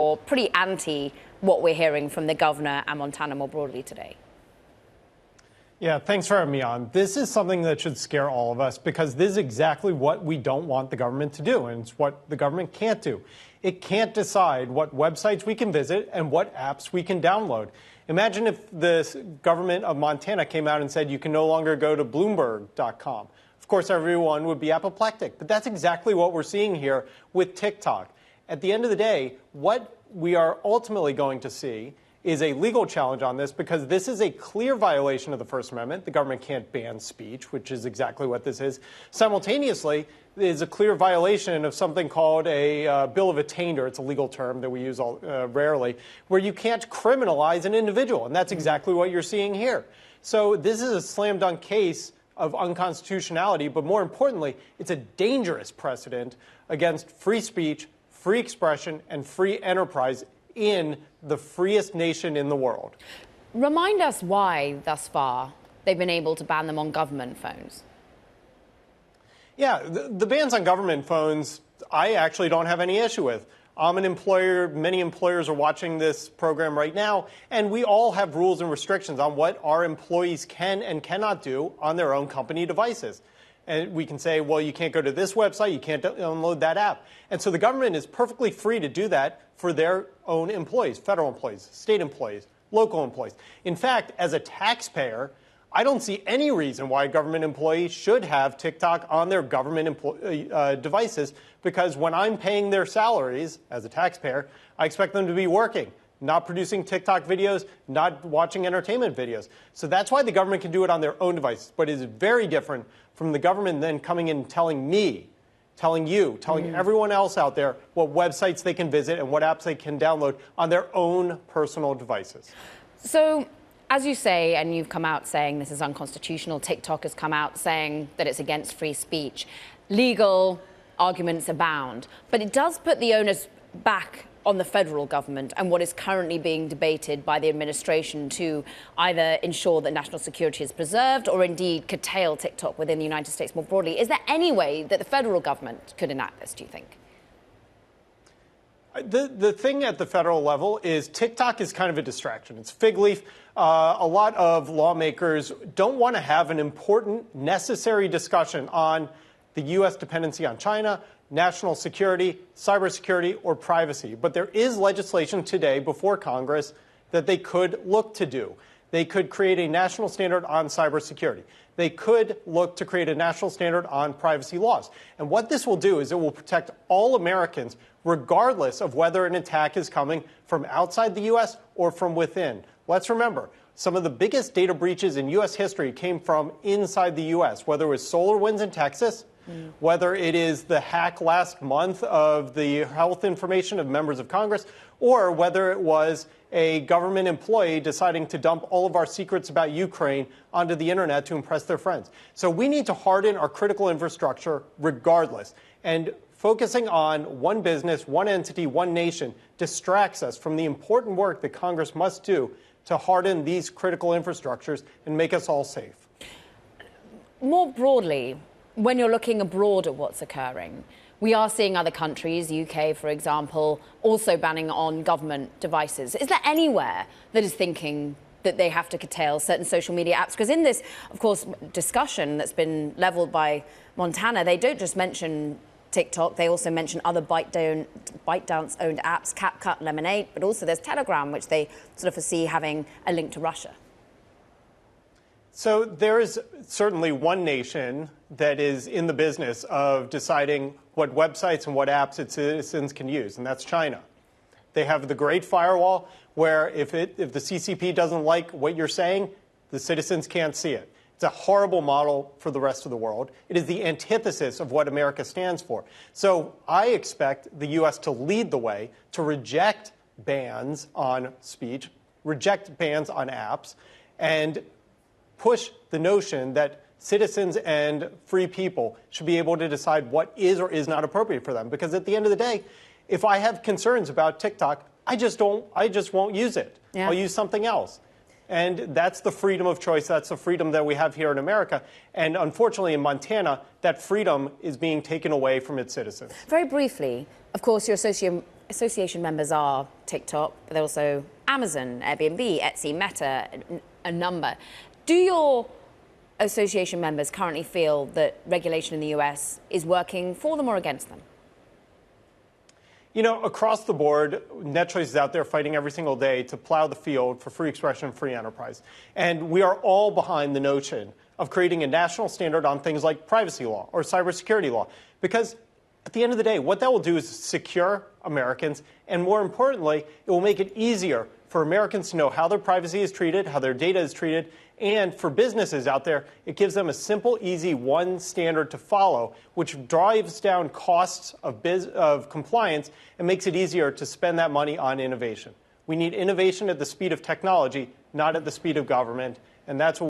or pretty anti what we're hearing from the governor and Montana more broadly today. Yeah, thanks for having me on. This is something that should scare all of us because this is exactly what we don't want the government to do, and it's what the government can't do. It can't decide what websites we can visit and what apps we can download. Imagine if the government of Montana came out and said you can no longer go to Bloomberg.com. Of course, everyone would be apoplectic, but that's exactly what we're seeing here with TikTok. At the end of the day, what we are ultimately going to see is a legal challenge on this because this is a clear violation of the First Amendment. The government can't ban speech, which is exactly what this is. Simultaneously, it is a clear violation of something called a bill of attainder. It's a legal term that we use rarely, where you can't criminalize an individual, and that's exactly what you're seeing here. So this is a slam dunk case of unconstitutionality, but more importantly, it's a dangerous precedent against free speech, free expression, and free enterprise in the freest nation in the world. Remind us why, thus far, they've been able to ban them on government phones. Yeah, the bans on government phones, I actually don't have any issue with. I'm an employer. Many employers are watching this program right now, and we all have rules and restrictions on what our employees can and cannot do on their own company devices. And we can say, well, you can't go to this website, you can't download that app. And so the government is perfectly free to do that for their own employees, federal employees, state employees, local employees. In fact, as a taxpayer, I don't see any reason why a government employee should have TikTok on their government devices, because when I'm paying their salaries as a taxpayer, I expect them to be working, not producing TikTok videos, not watching entertainment videos. So that's why the government can do it on their own devices. But it is very different from the government then coming in and telling me, telling you, telling everyone else out there what websites they can visit and what apps they can download on their own personal devices. So, as you say, and you've come out saying this is unconstitutional, TikTok has come out saying that it's against free speech. Legal arguments abound, but it does put the onus back on the federal government and what is currently being debated by the administration to either ensure that national security is preserved or indeed curtail TikTok within the United States more broadly. Is there any way that the federal government could enact this, do you think? The thing at the federal level is TikTok is kind of a distraction. It's fig leaf. A lot of lawmakers don't want to have an important, necessary discussion on the U.S. dependency on China, national security, cybersecurity, or privacy. But there is legislation today before Congress that they could look to do. They could create a national standard on cybersecurity. They could look to create a national standard on privacy laws. And what this will do is it will protect all Americans, regardless of whether an attack is coming from outside the U.S. or from within. Let's remember, some of the biggest data breaches in U.S. history came from inside the U.S., whether it was SolarWinds in Texas, whether it is the hack last month of the health information of members of Congress, or whether it was a government employee deciding to dump all of our secrets about Ukraine onto the internet to impress their friends. So we need to harden our critical infrastructure regardless. And focusing on one business, one entity, one nation distracts us from the important work that Congress must do to harden these critical infrastructures and make us all safe. More broadly, when you're looking abroad at what's occurring, we are seeing other countries, UK, for example, also banning on government devices. Is there anywhere that is thinking that they have to curtail certain social media apps? Because in this, of course, discussion that's been leveled by Montana, they don't just mention TikTok, they also mention other ByteDance-owned apps, CapCut, Lemonade, but also there's Telegram, which they sort of foresee having a link to Russia. So there is certainly one nation that is in the business of deciding what websites and what apps its citizens can use, and that's China. They have the Great Firewall, where if the CCP doesn't like what you're saying, the citizens can't see it. It's a horrible model for the rest of the world. It is the antithesis of what America stands for. So I expect the U.S. to lead the way, to reject bans on speech, reject bans on apps, and push the notion that citizens and free people should be able to decide what is or is not appropriate for them. Because at the end of the day, if I have concerns about TikTok, I just won't use it. Yeah. I'll use something else. And that's the freedom of choice. That's the freedom that we have here in America. And unfortunately, in Montana, that freedom is being taken away from its citizens. Very briefly, of course, you're association members are TikTok, but they're also Amazon, Airbnb, Etsy, Meta, a number. Do your association members currently feel that regulation in the US is working for them or against them? You know, across the board, NetChoice is out there fighting every single day to plow the field for free expression and free enterprise. And we are all behind the notion of creating a national standard on things like privacy law or cybersecurity law. Because at the end of the day, what that will do is secure Americans. And more importantly, it will make it easier for Americans to know how their privacy is treated, how their data is treated. And for businesses out there, it gives them a simple, easy one standard to follow, which drives down costs of compliance and makes it easier to spend that money on innovation. We need innovation at the speed of technology, not at the speed of government. And that's what